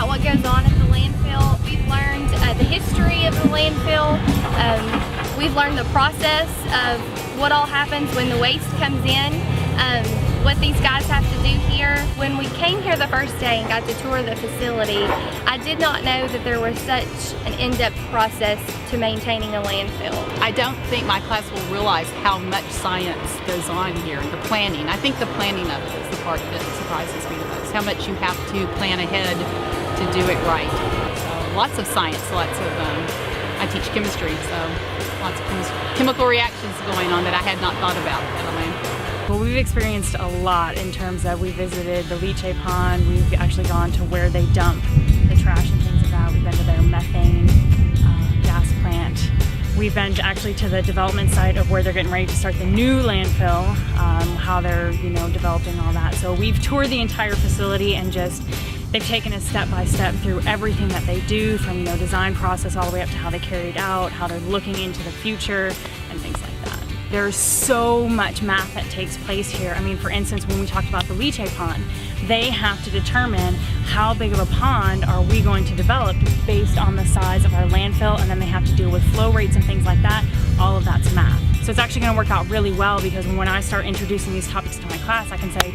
about what goes on at the landfill. We've learned the history of the landfill. We've learned the process of what all happens when the waste comes in, what these guys have to do here. When we came here the first day and got to tour the facility, I did not know that there was such an in-depth process to maintaining a landfill. I don't think my class will realize how much science goes on here, the planning. I think the planning of it is the part that surprises me the most, how much you have to plan ahead to do it right. So lots of science, I teach chemistry, so lots of chemical reactions going on that I had not thought about at a landfill. Well, we've experienced a lot in terms of we visited the leachate pond, we've actually gone to where they dump the trash and things like that. We've been to their methane gas plant. We've been actually to the development site of where they're getting ready to start the new landfill, how they're developing all that. So we've toured the entire facility and they've taken us step by step through everything that they do, from design process all the way up to how they carry it out, how they're looking into the future, and things like that. There's so much math that takes place here. I mean, for instance, when we talked about the leachate pond, they have to determine how big of a pond are we going to develop based on the size of our landfill, and then they have to deal with flow rates and things like that. All of that's math. So it's actually going to work out really well, because when I start introducing these topics to my class, I can say,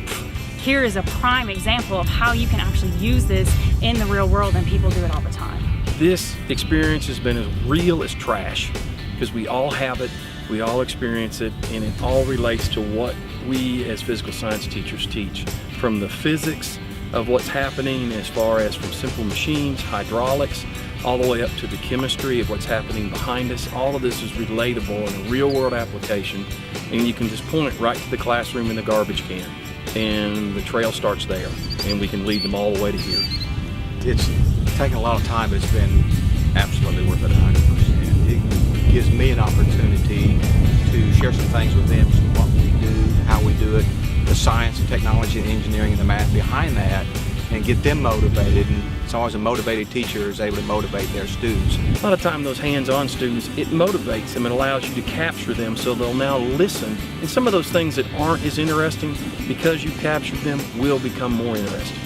here is a prime example of how you can actually use this in the real world, and people do it all the time. This experience has been as real as trash, because we all have it, we all experience it, and it all relates to what we as physical science teachers teach. From the physics of what's happening, as far as from simple machines, hydraulics, all the way up to the chemistry of what's happening behind us. All of this is relatable in a real world application, and you can just point right to the classroom in the garbage can, and the trail starts there, and we can lead them all the way to here. It's taken a lot of time, but it's been absolutely worth it 100%. It gives me an opportunity to share some things with them, what we do, how we do it, the science and technology and engineering and the math behind that, and get them motivated. And it's always a motivated teacher is able to motivate their students. A lot of time those hands-on students, it motivates them and allows you to capture them, so they'll now listen. And some of those things that aren't as interesting, because you captured them, will become more interesting.